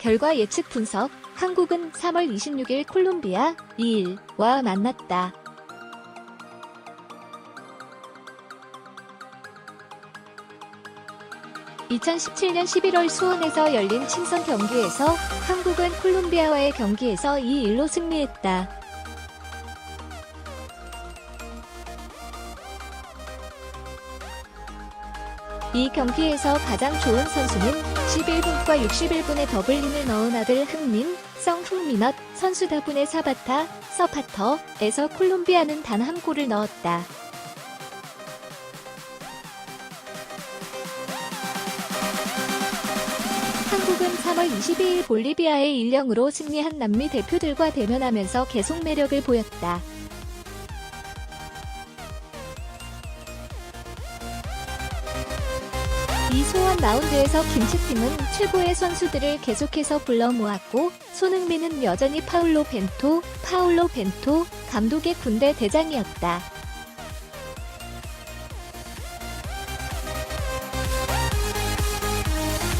결과 예측 분석. 한국은 3월 26일 콜롬비아 2-1와 만났다. (2017년 11월) 수원에서 열린 친선 경기에서 한국은 콜롬비아와의 경기에서 2-1로 승리했다. 이 경기에서 가장 좋은 선수는 11분과 61분에 더블린을 넣은 아들 흥민, 성흥민엇 선수 덕분에 사바타, 서파터에서 콜롬비아는 단 한 골을 넣었다. 한국은 3월 22일 볼리비아의 1-0으로 승리한 남미 대표들과 대면하면서 계속 매력을 보였다. 이 소원 라운드에서 김치팀은 최고의 선수들을 계속해서 불러 모았고 손흥민은 여전히 파울로 벤토 감독의 군대 대장이었다.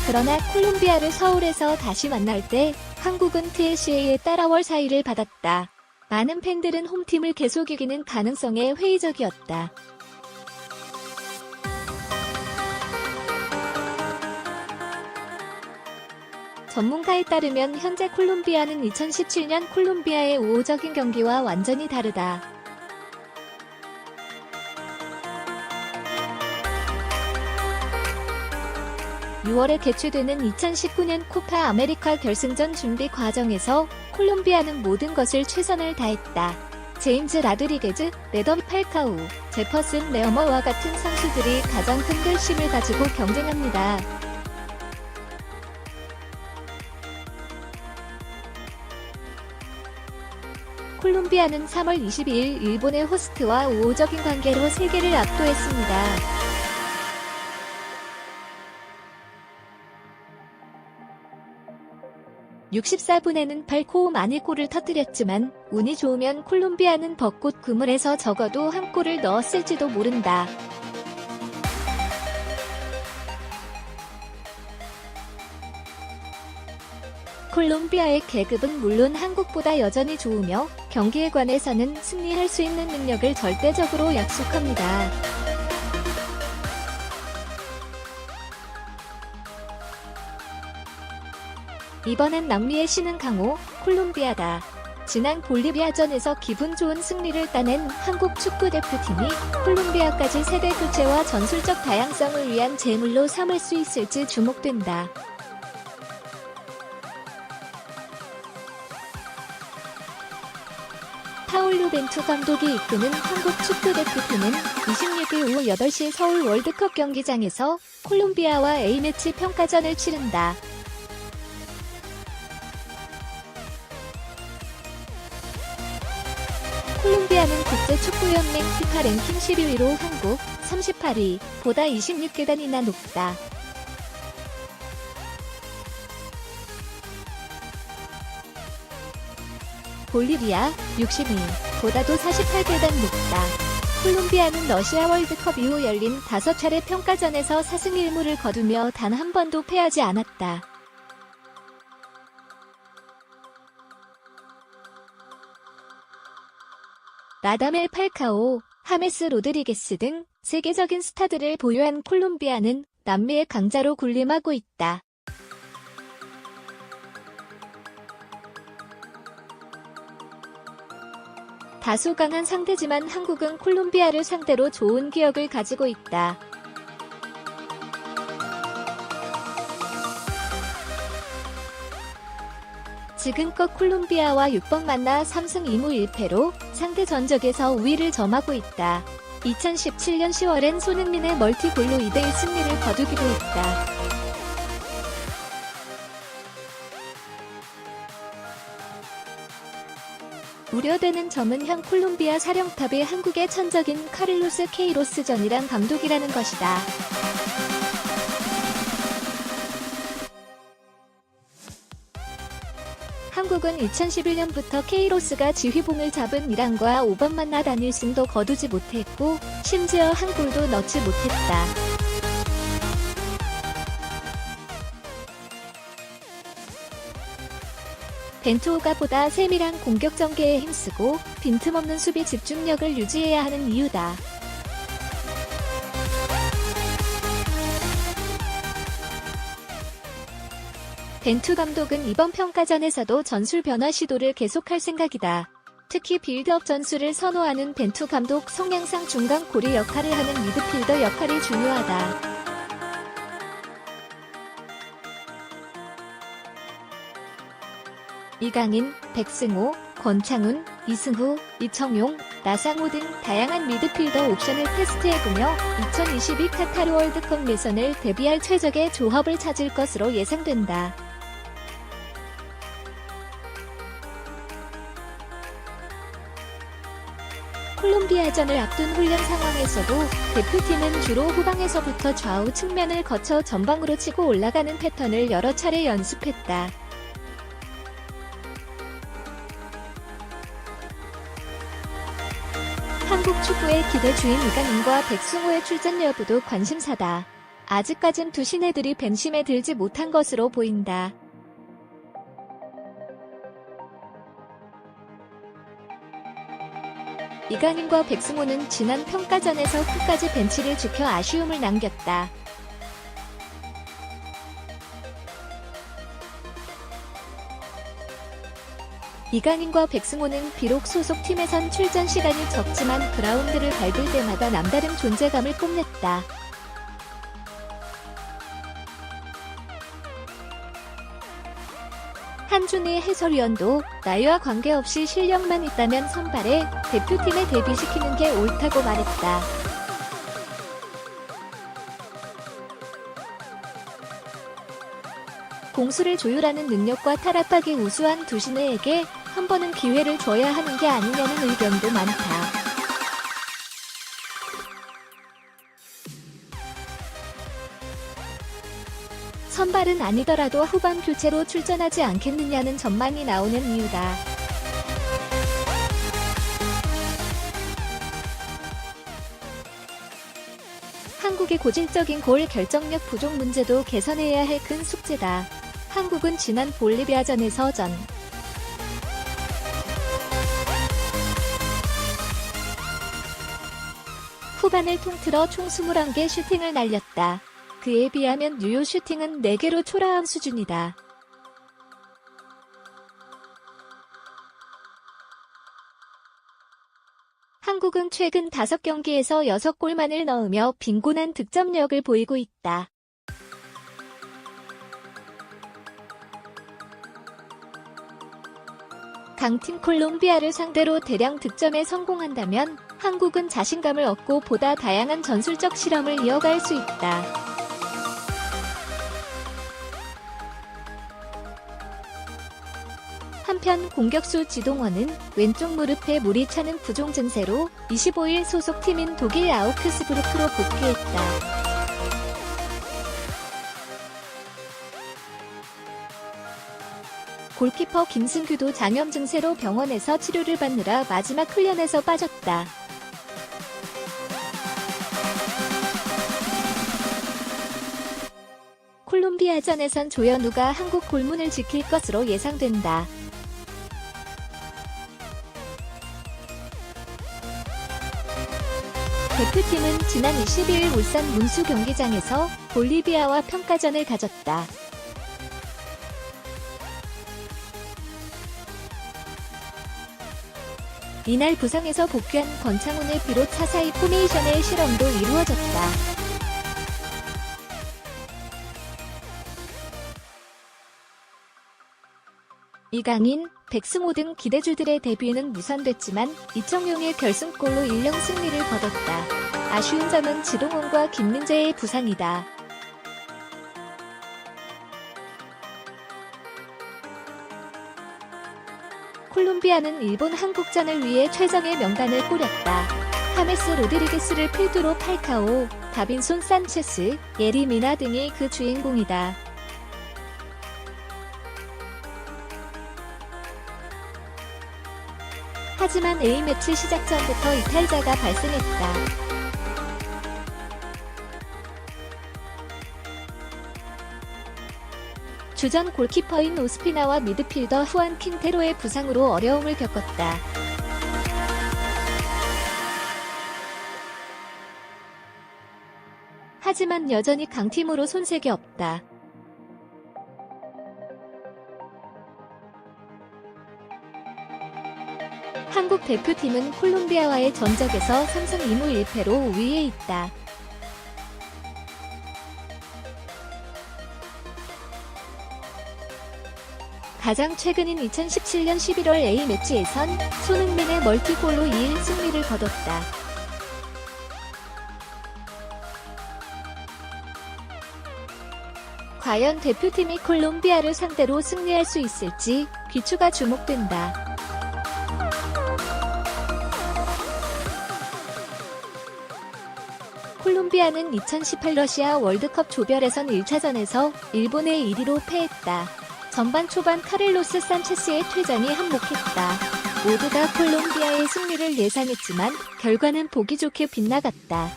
그러나 콜롬비아를 서울에서 다시 만날 때 한국은 TSA의 따라올 사의를 받았다. 많은 팬들은 홈팀을 계속 이기는 가능성에 회의적이었다. 전문가에 따르면 현재 콜롬비아는 2017년 콜롬비아의 우호적인 경기와 완전히 다르다. (6월에) 개최되는 2019년 코파 아메리카 결승전 준비 과정에서 콜롬비아는 모든 것을 최선을 다했다. 제임스 라드리게즈, 레덤 팔카우, 제퍼슨 레어머와 같은 선수들이 가장 큰 결심을 가지고 경쟁합니다. 콜롬비아는 3월 22일 일본의 호스트와 우호적인 관계로 세계를 압도했습니다. (64분에는) 팔코오 많이 골을 터뜨렸지만 운이 좋으면 콜롬비아는 벚꽃 그물에서 적어도 한 골을 넣었을지도 모른다. 콜롬비아의 계급은 물론 한국보다 여전히 좋으며 경기에 관해서는 승리할 수 있는 능력을 절대적으로 약속합니다. 이번엔 남미의 신은 강호, 콜롬비아다. 지난 볼리비아전에서 기분 좋은 승리를 따낸 한국 축구대표팀이 콜롬비아까지 세대 교체와 전술적 다양성을 위한 제물로 삼을 수 있을지 주목된다. 파울루 벤투 감독이 이끄는 한국 축구대표팀은 26일 오후 8시 서울 월드컵 경기장에서 콜롬비아와 A매치 평가전을 치른다. 콜롬비아는 국제축구연맹 피파 랭킹 11위로 한국 38위보다 26계단이나 높다. 볼리비아 60위보다도 48계단 높다. 콜롬비아는 러시아 월드컵 이후 열린 5차례 평가전에서 4승 1무를 거두며 단 한 번도 패하지 않았다. 라다멜 팔카오, 하메스 로드리게스 등 세계적인 스타들을 보유한 콜롬비아는 남미의 강자로 군림하고 있다. 다소 강한 상대지만 한국은 콜롬비아를 상대로 좋은 기억을 가지고 있다. 지금껏 콜롬비아와 6번 만나 3승 2무 1패로 상대 전적에서 우위를 점하고 있다. 2017년 10월엔 손흥민의 멀티골로 2대1 승리를 거두기도 했다. 우려되는 점은 현 콜롬비아 사령탑이 한국의 천적인 카를로스 케이로스전이란 감독이라는 것이다. 한국은 2011년부터 케이로스가 지휘봉을 잡은 이란과 5번 만나 단일승도 거두지 못했고 심지어 한 골도 넣지 못했다. 벤투호가 보다 세밀한 공격 전개에 힘쓰고 빈틈없는 수비 집중력을 유지해야 하는 이유다. 벤투 감독은 이번 평가전에서도 전술 변화 시도를 계속할 생각이다. 특히 빌드업 전술을 선호하는 벤투 감독 성향상 중간 고리 역할을 하는 미드필더 역할이 중요하다. 이강인, 백승호, 권창훈, 이승후, 이청용, 나상호 등 다양한 미드필더 옵션을 테스트해보며 2022 카타르 월드컵 예선을 대비할 최적의 조합을 찾을 것으로 예상된다. 콜롬비아전을 앞둔 훈련 상황에서도 대표팀은 주로 후방에서부터 좌우 측면을 거쳐 전방으로 치고 올라가는 패턴을 여러 차례 연습했다. 한국 축구의 기대 주인 이강인과 백승호의 출전 여부도 관심사다. 아직까진 두 신예들이 벤심에 들지 못한 것으로 보인다. 이강인과 백승호는 지난 평가전에서 끝까지 벤치를 지켜 아쉬움을 남겼다. 이강인과 백승호는 비록 소속팀에선 출전 시간이 적지만 그라운드를 밟을 때마다 남다른 존재감을 뽐냈다. 한준희 해설위원도 나이와 관계없이 실력만 있다면 선발해 대표팀에 데뷔시키는 게 옳다고 말했다. 공수를 조율하는 능력과 타락박이 우수한 두 신예에게 한 번은 기회를 줘야 하는 게 아니냐는 의견도 많다. 선발은 아니더라도 후반 교체로 출전하지 않겠느냐는 전망이 나오는 이유다. 한국의 고질적인 골 결정력 부족 문제도 개선해야 할 큰 숙제다. 한국은 지난 볼리비아전에서 후반을 통틀어 총 21개 슈팅을 날렸다. 그에 비하면 유효 슈팅은 4개로 초라한 수준이다. 한국은 최근 5경기에서 6골만을 넣으며 빈곤한 득점력을 보이고 있다. 강팀 콜롬비아를 상대로 대량 득점에 성공한다면 한국은 자신감을 얻고 보다 다양한 전술적 실험을 이어갈 수 있다. 한편 공격수 지동원은 왼쪽 무릎에 물이 차는 부종 증세로 25일 소속팀인 독일 아우크스부르크로 복귀했다. 골키퍼 김승규도 장염 증세로 병원에서 치료를 받느라 마지막 훈련에서 빠졌다. 콜롬비아전에선 조현우가 한국 골문을 지킬 것으로 예상된다. 대표팀은 지난 22일 울산 문수 경기장에서 볼리비아와 평가전을 가졌다. 이날 부상에서 복귀한 권창훈을 비롯 차사이 포메이션의 실험도 이루어졌다. 이강인, 백승호 등 기대주들의 데뷔는 무산됐지만 이청용의 결승골로 1령 승리를 거뒀다. 아쉬운 점은 지동원과 김민재의 부상이다. 콜롬비아는 일본 한국전을 위해 최정의 명단을 꾸렸다. 하메스 로드리게스를 필두로 팔카오, 다빈손 산체스, 예리 미나 등이 그 주인공이다. 하지만 A매치 시작 전부터 이탈자가 발생했다. 주전 골키퍼인 오스피나와 미드필더 후안 킨테로의 부상으로 어려움을 겪었다. 하지만 여전히 강팀으로 손색이 없다. 한국 대표팀은 콜롬비아와의 전적에서 3승 2무 1패로 위에 있다. 가장 최근인 2017년 11월 A매치에선 손흥민의 멀티골로 2일 승리를 거뒀다. 과연 대표팀이 콜롬비아를 상대로 승리할 수 있을지 귀추가 주목된다. 콜롬비아는 2018 러시아 월드컵 조별예선 1차전에서 일본의 1위로 패했다. 전반 초반 카를로스 산체스의 퇴장이 한몫했다. 모두가 콜롬비아의 승리를 예상했지만 결과는 보기 좋게 빗나갔다.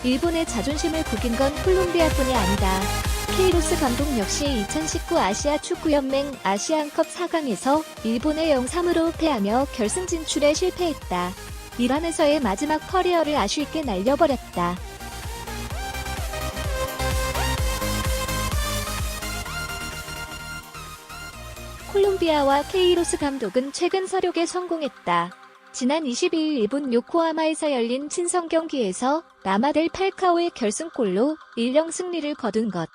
일본의 자존심을 구긴 건 콜롬비아뿐이 아니다. 케이로스 감독 역시 2019 아시아 축구연맹 아시안컵 4강에서 일본에 0-3으로 패하며 결승 진출에 실패했다. 일환에서의 마지막 커리어를 아쉽게 날려버렸다. 콜롬비아와 케이로스 감독은 최근 서력에 성공했다. 지난 22일 일본 요코하마에서 열린 친선 경기에서 라마델 팔카오의 결승골로 1-0 승리를 거둔 것.